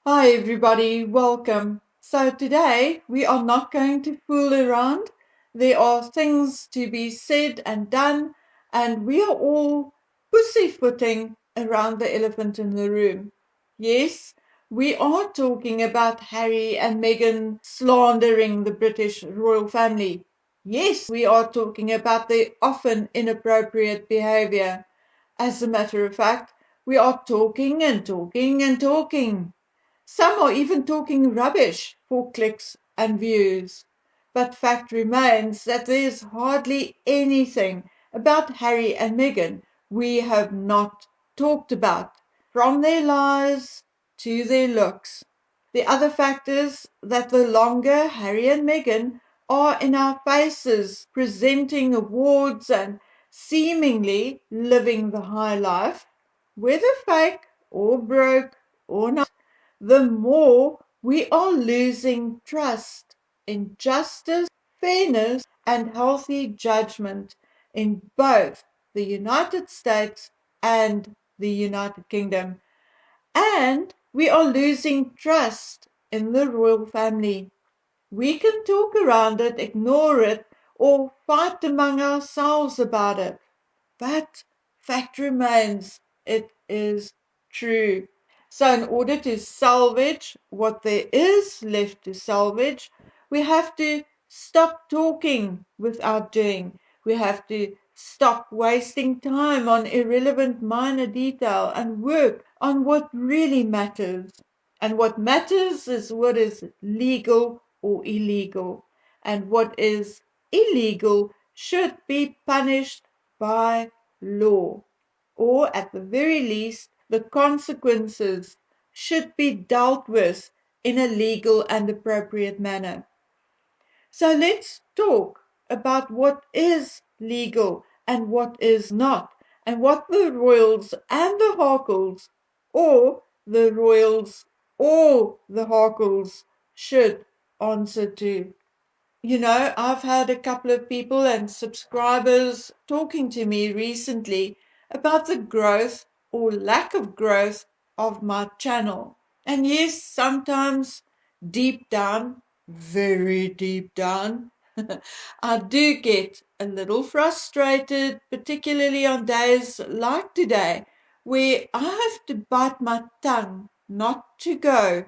Hi everybody, welcome. So today we are not going to fool around. There are things to be said and done, and we are all pussyfooting around the elephant in the room. Yes, we are talking about Harry and Meghan slandering the British royal family. Yes, we are talking about their often inappropriate behavior. As a matter of fact, we are talking and talking and talking. Some are even talking rubbish for clicks and views. But fact remains that there's hardly anything about Harry and Meghan we have not talked about, from their lies to their looks. The other fact is that the longer Harry and Meghan are in our faces presenting awards and seemingly living the high life, whether fake or broke or not, the more we are losing trust in justice, fairness, and healthy judgment in both the United States and the United Kingdom. And we are losing trust in the royal family. We can talk around it, ignore it, or fight among ourselves about it. But fact remains, it is true. So, in order to salvage what there is left to salvage, we have to stop talking without doing. We have to stop wasting time on irrelevant minor detail and work on what really matters. And what matters is what is legal or illegal. And what is illegal should be punished by law, or at the very least, the consequences should be dealt with in a legal and appropriate manner. So let's talk about what is legal and what is not, and what the royals and the Harkles, or the royals or the Harkles, should answer to. I've had a couple of people and subscribers talking to me recently about the growth or lack of growth of my channel. And yes, sometimes deep down, very deep down, I do get a little frustrated, particularly on days like today, where I have to bite my tongue not to go,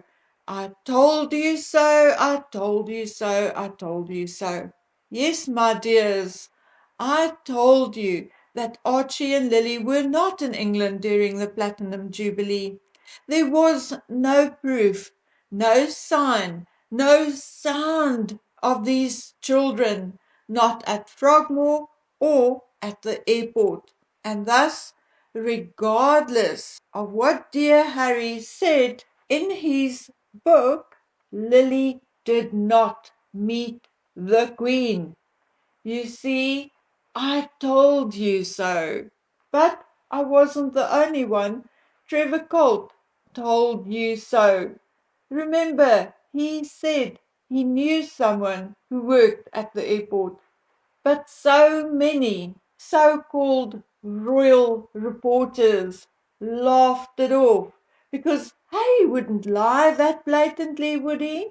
"I told you so, I told you so, I told you so." Yes, my dears, I told you that Archie and Lily were not in England during the Platinum Jubilee. There was no proof, no sign, no sound of these children, not at Frogmore or at the airport. And thus, regardless of what dear Harry said in his book, Lily did not meet the Queen. You see, I told you so. But I wasn't the only one. Trevor Colt told you so. Remember, he said he knew someone who worked at the airport. But so many so-called royal reporters laughed it off because Harry wouldn't lie that blatantly, would he?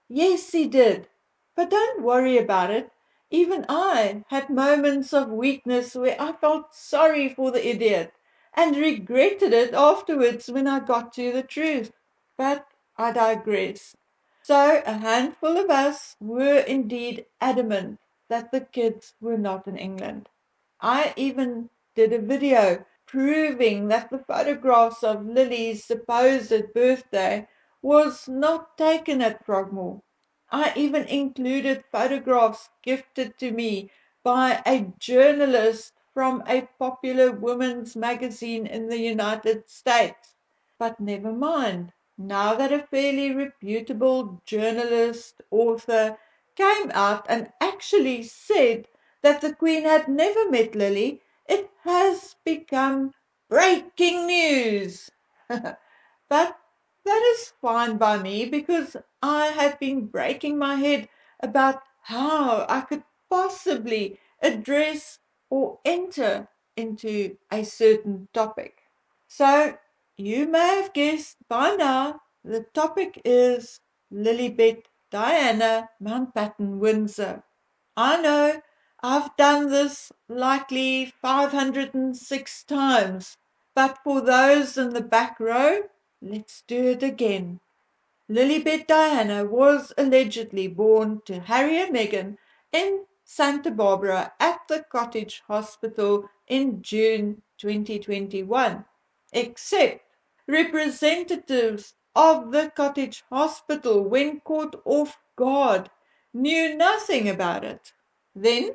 Yes, he did. But don't worry about it. Even I had moments of weakness where I felt sorry for the idiot and regretted it afterwards when I got to the truth. But I digress. So a handful of us were indeed adamant that the kids were not in England. I even did a video proving that the photographs of Lily's supposed birthday was not taken at Frogmore. I even included photographs gifted to me by a journalist from a popular women's magazine in the United States. But never mind. Now that a fairly reputable journalist, author, came out and actually said that the Queen had never met Lily, it has become breaking news. But that is fine by me because I had been breaking my head about how I could possibly address or enter into a certain topic. So you may have guessed by now The topic is Lilibet Diana Mountbatten Windsor. I know I've done this likely 506 times, but for those in the back row, let's do it again. Lilibet Diana was allegedly born to Harry and Meghan in Santa Barbara at the Cottage Hospital in June 2021, except representatives of the Cottage Hospital, when caught off guard, knew nothing about it. Then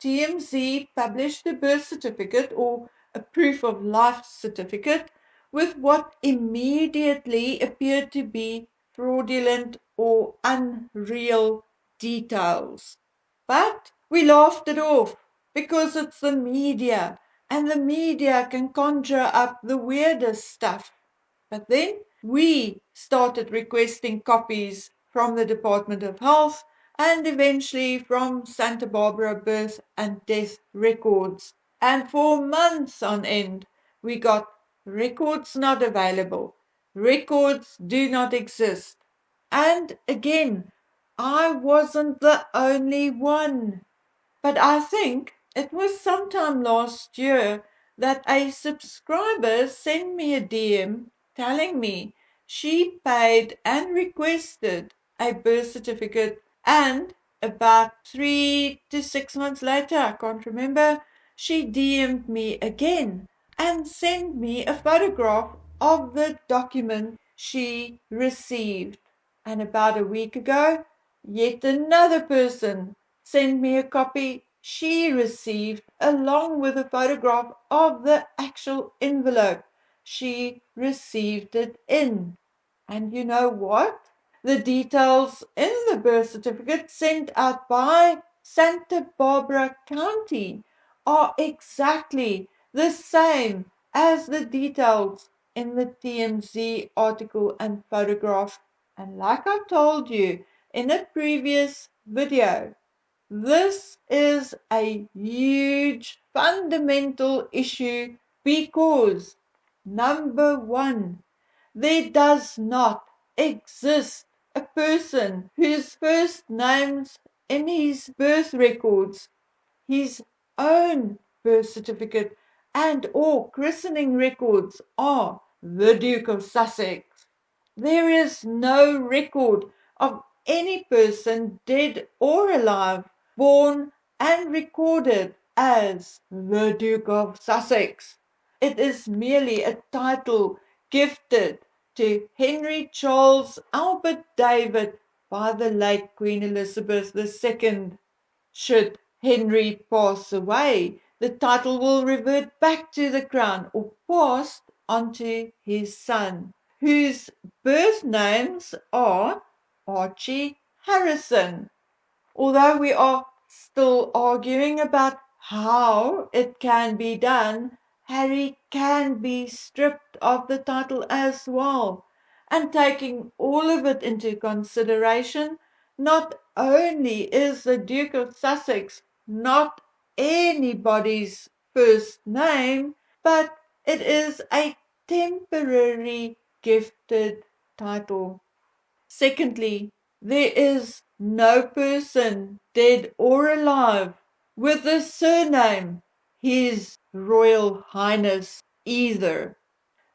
TMZ published a birth certificate or a proof of life certificate with what immediately appeared to be fraudulent or unreal details. But we laughed it off because it's the media, and the media can conjure up the weirdest stuff. But then we started requesting copies from the Department of Health and eventually from Santa Barbara birth and death records. And for months on end, we got records not available, records do not exist. And again, I wasn't the only one. But I think it was sometime last year that a subscriber sent me a DM telling me she paid and requested a birth certificate, and about 3 to 6 months later, I can't remember, she DM'd me again and sent me a photograph of the document she received. And about a week ago, yet another person sent me a copy she received along with a photograph of the actual envelope she received it in. And you know what? The details in the birth certificate sent out by Santa Barbara County are exactly the same as the details in the TMZ article and photograph. And like I told you in a previous video, this is a huge fundamental issue because, number one, there does not exist a person whose first names in his birth records, his own birth certificate, and or christening records are the Duke of Sussex. There is no record of any person, dead or alive, born and recorded as the Duke of Sussex. It is merely a title gifted to Henry Charles Albert David by the late Queen Elizabeth II. Should Henry pass away, the title will revert back to the crown or passed onto his son, whose birth names are Archie Harrison. Although we are still arguing about how it can be done, Harry can be stripped of the title as well. And taking all of it into consideration, not only is the Duke of Sussex not anybody's first name, but it is a temporary gifted title. Secondly, there is no person, dead or alive, with the surname His Royal Highness either.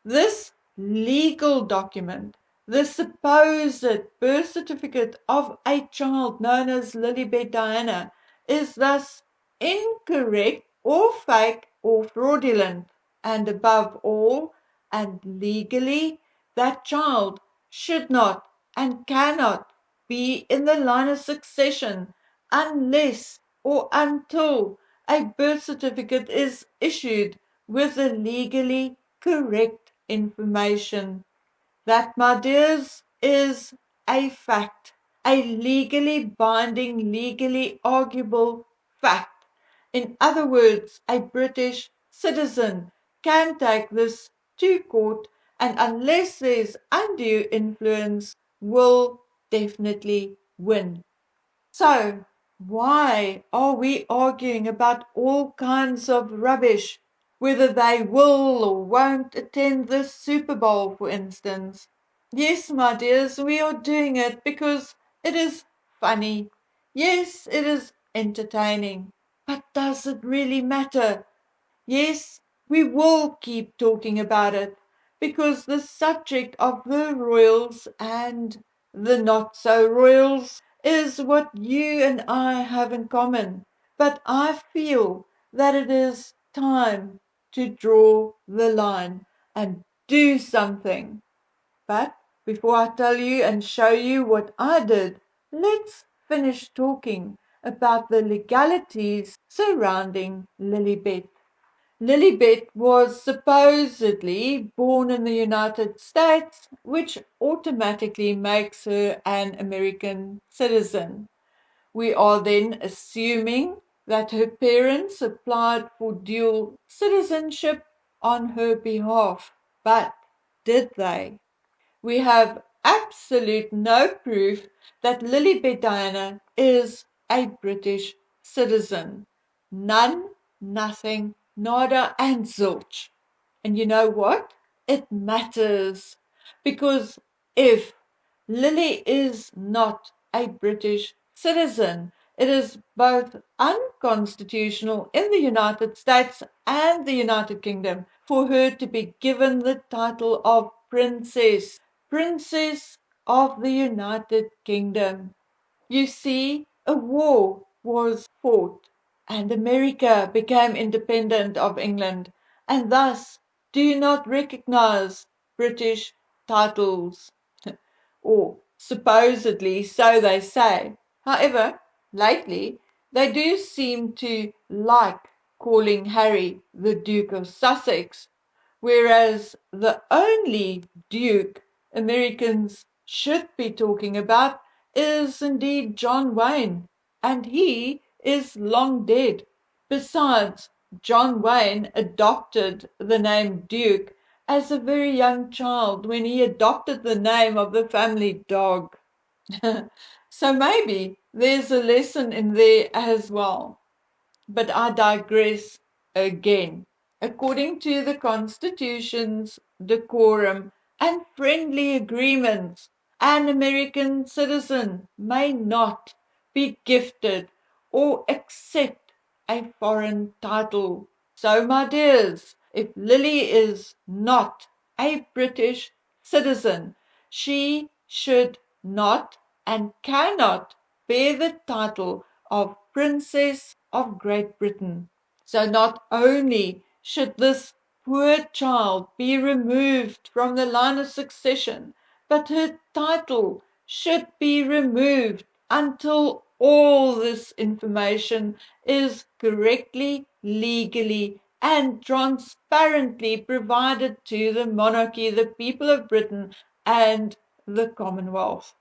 This legal document, the supposed birth certificate of a child known as Lilibet Diana, is thus incorrect or fake or fraudulent, and above all, and legally, that child should not and cannot be in the line of succession unless or until a birth certificate is issued with the legally correct information. That, my dears, is a fact, a legally binding, legally arguable fact. In other words, a British citizen can take this to court, and unless there's undue influence, will definitely win. So, why are we arguing about all kinds of rubbish, whether they will or won't attend the Super Bowl, for instance? Yes, my dears, we are doing it because it is funny. Yes, it is entertaining. But does it really matter? Yes, we will keep talking about it because the subject of the royals and the not so royals is what you and I have in common. But I feel that it is time to draw the line and do something. But before I tell you and show you what I did, let's finish talking about the legalities surrounding Lilibet. Lilibet was supposedly born in the United States, which automatically makes her an American citizen. We are then assuming that her parents applied for dual citizenship on her behalf. But did they? We have absolute no proof that Lilibet Diana is a British citizen. None, nothing, nada, and zilch. And you know what? It matters. Because if Lily is not a British citizen, it is both unconstitutional in the United States and the United Kingdom for her to be given the title of princess, Princess of the United Kingdom. You see, a war was fought, and America became independent of England, and thus do not recognize British titles. Or supposedly so they say. However, lately they do seem to like calling Harry the Duke of Sussex, whereas the only Duke Americans should be talking about is indeed John Wayne, and he is long dead. Besides, John Wayne adopted the name Duke as a very young child when he adopted the name of the family dog. So maybe there's a lesson in there as well. But I digress again. According to the Constitution's decorum and friendly agreements, an American citizen may not be gifted or accept a foreign title. So, my dears, if Lily is not a British citizen, she should not and cannot bear the title of Princess of Great Britain. So not only should this poor child be removed from the line of succession, but her title should be removed until all this information is correctly, legally, and transparently provided to the monarchy, the people of Britain, and the Commonwealth.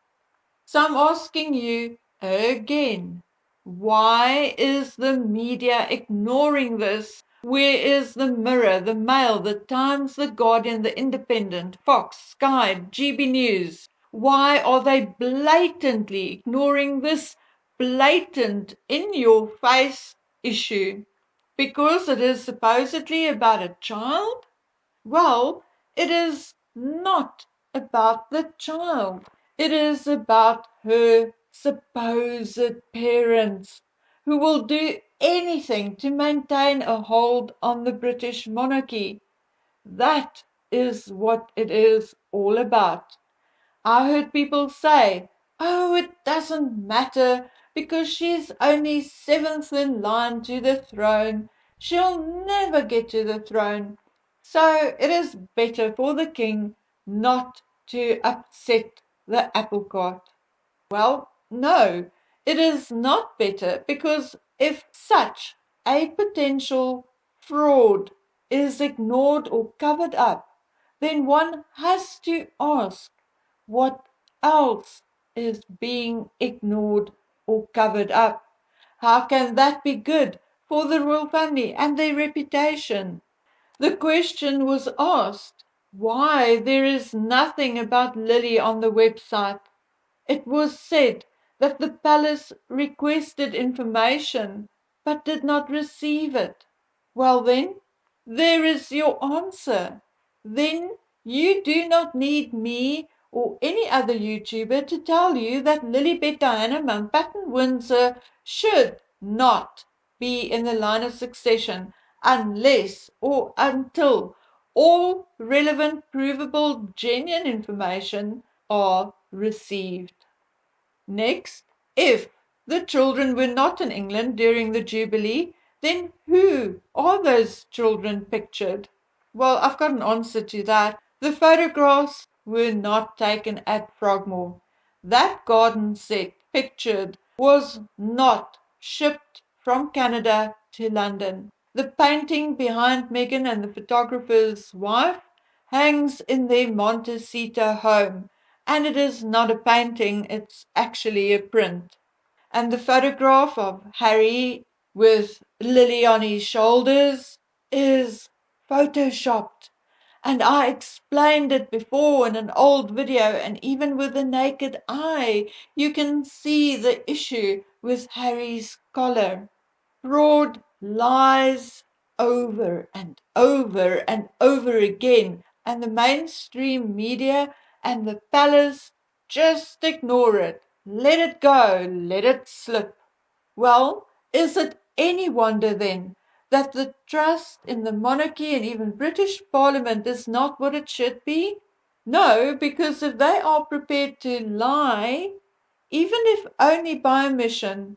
So I'm asking you again, why is the media ignoring this? Where is the Mirror, the Mail, the Times, the Guardian, the Independent, Fox, Sky, GB News? Why are they blatantly ignoring this blatant, in your face issue? Because it is supposedly about a child? Well, it is not about the child. It is about her supposed parents who will do anything to maintain a hold on the British monarchy. That is what it is all about. I heard people say, oh, it doesn't matter because she's only seventh in line to the throne. She'll never get to the throne. So it is better for the king not to upset the apple cart. Well, no, it is not better because if such a potential fraud is ignored or covered up, then one has to ask what else is being ignored or covered up. How can that be good for the royal family and their reputation? The question was asked why there is nothing about Lily on the website. It was said that the palace requested information but did not receive it. Well, then, there is your answer. Then you do not need me or any other YouTuber to tell you that Lilibet Diana Mountbatten Windsor should not be in the line of succession unless or until all relevant, provable, genuine information are received. Next, if the children were not in England during the Jubilee, then who are those children pictured? Well, I've got an answer to that. The photographs were not taken at Frogmore. That garden set pictured was not shipped from Canada to London. The painting behind Meghan and the photographer's wife hangs in their Montecito home, and it is not a painting, it's actually a print. And the photograph of Harry with Lily on his shoulders is photoshopped. And I explained it before in an old video, and even with the naked eye, you can see the issue with Harry's collar. Fraud lies over and over and over again, and the mainstream media and the palace just ignore it. Let it go, let it slip. Well, is it any wonder then that the trust in the monarchy and even British Parliament is not what it should be? No, because if they are prepared to lie, even if only by omission,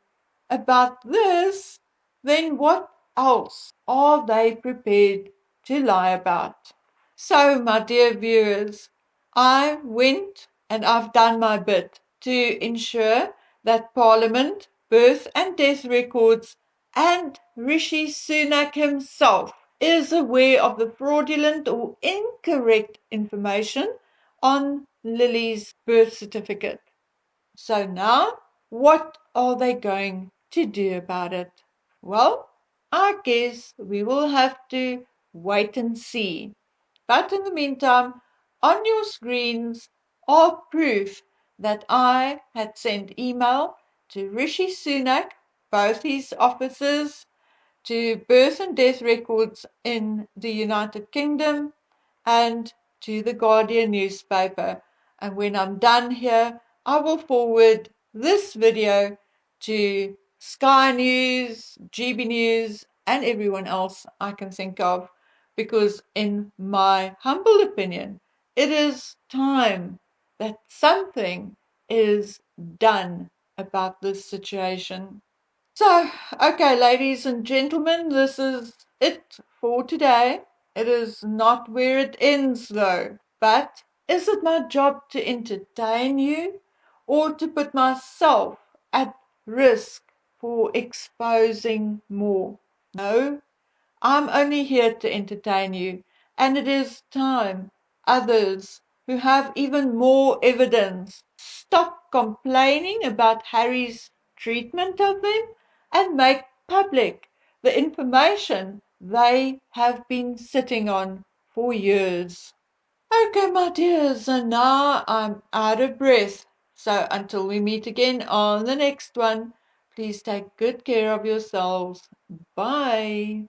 about this, then what else are they prepared to lie about? So, my dear viewers, I went and I've done my bit to ensure that Parliament, birth and death records, and Rishi Sunak himself is aware of the fraudulent or incorrect information on Lily's birth certificate. So now, what are they going to do about it? Well, I guess we will have to wait and see. But in the meantime, on your screens are proof that I had sent email to Rishi Sunak, both his offices, to birth and death records in the United Kingdom, and to the Guardian newspaper. And when I'm done here, I will forward this video to Sky News, GB News, and everyone else I can think of, because in my humble opinion, it is time that something is done about this situation. So, okay, ladies and gentlemen, this is it for today. It is not where it ends, though. But is it my job to entertain you or to put myself at risk for exposing more? No, I'm only here to entertain you, and it is time others who have even more evidence stop complaining about Harry's treatment of them and make public the information they have been sitting on for years. Okay, my dears, and now I'm out of breath. So until we meet again on the next one, please take good care of yourselves. Bye.